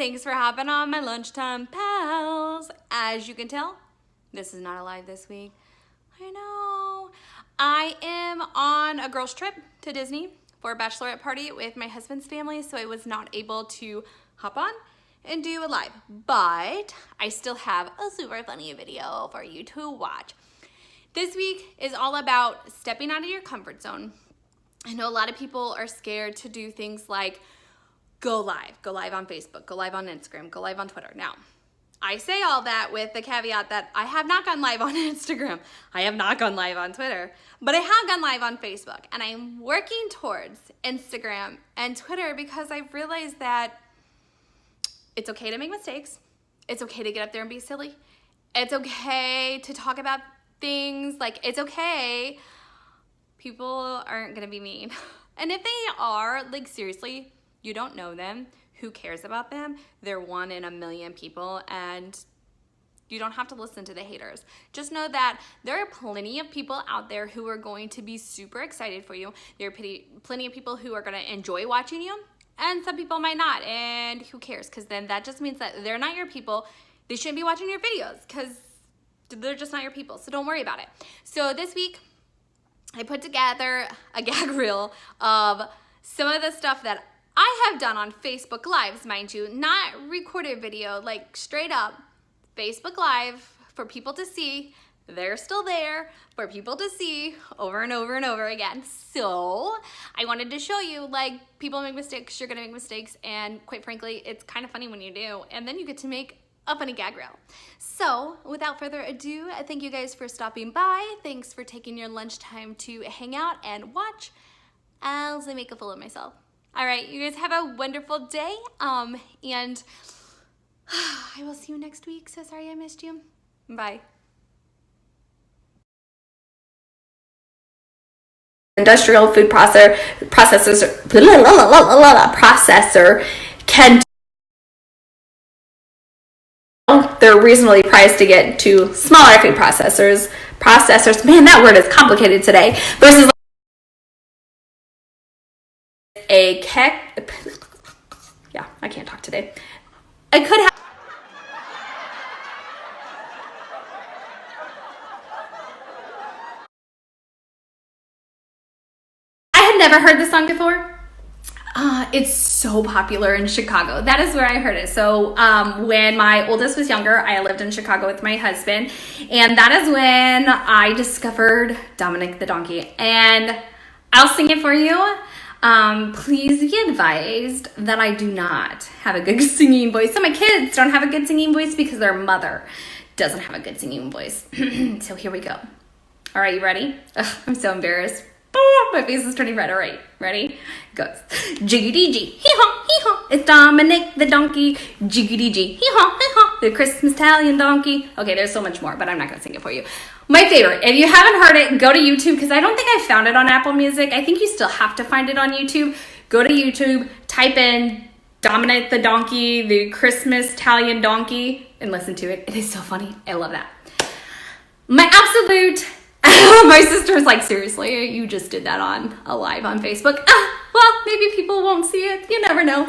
Thanks for hopping on my lunchtime pals. As you can tell, this is not a live this week. I know. I am on a girls trip to Disney for a bachelorette party with my husband's family, so I was not able to hop on and do a live, but I still have a super funny video for you to watch. This week is all about stepping out of your comfort zone. I know a lot of people are scared to do things like go live on Facebook, go live on Instagram, go live on Twitter. Now, I say all that with the caveat that I have not gone live on Instagram. I have not gone live on Twitter, but I have gone live on Facebook, and I'm working towards Instagram and Twitter because I've realized that it's okay to make mistakes. It's okay to get up there and be silly. It's okay to talk about things. Like, it's okay. People aren't gonna be mean. And if they are, like, seriously, you don't know them. Who cares about them? They're one in a million people, and you don't have to listen to the haters. Just know that there are plenty of people out there who are going to be super excited for you. There are plenty of people who are gonna enjoy watching you, and some people might not, and who cares? Because then that just means that they're not your people. They shouldn't be watching your videos because they're just not your people, so don't worry about it. So this week, I put together a gag reel of some of the stuff that I have done on Facebook Lives, mind you, not recorded video, like straight up Facebook Live for people to see. They're still there for people to see over and over and over again. So I wanted to show you, like, people make mistakes, you're gonna make mistakes, and quite frankly, it's kind of funny when you do, and then you get to make a funny gag reel. So without further ado, thank you guys for stopping by. Thanks for taking your lunchtime to hang out and watch as I make a fool of myself. All right, you guys have a wonderful day, and I will see you next week. So sorry I missed you. Bye. Industrial food processor can, they're reasonably priced to get to smaller food processors, man, that word is complicated today, versus a yeah, I can't talk today. I could have never heard this song before. It's so popular in Chicago. That is where I heard it. So when my oldest was younger, I lived in Chicago with my husband, and that is when I discovered Dominic the Donkey. And I'll sing it for you. Please be advised that I do not have a good singing voice. So my kids don't have a good singing voice because their mother doesn't have a good singing voice. So here we go. All right, you ready? Ugh, I'm so embarrassed. Oh, my face is turning red. All right, ready? Goes. Jiggity G, hee-haw, hee-haw. It's Dominic the Donkey. Jiggity G, hee-haw, hee-haw. The Christmas Italian donkey. Okay, there's so much more, but I'm not gonna sing it for you. My favorite, if you haven't heard it, go to YouTube, because I don't think I found it on Apple Music. I think you still have to find it on YouTube. Go to YouTube, type in Dominic the Donkey, the Christmas Italian donkey, and listen to it. It is so funny. I love that. My absolute... My sister's like, seriously, you just did that on a live on Facebook. Well, maybe people won't see it. You never know.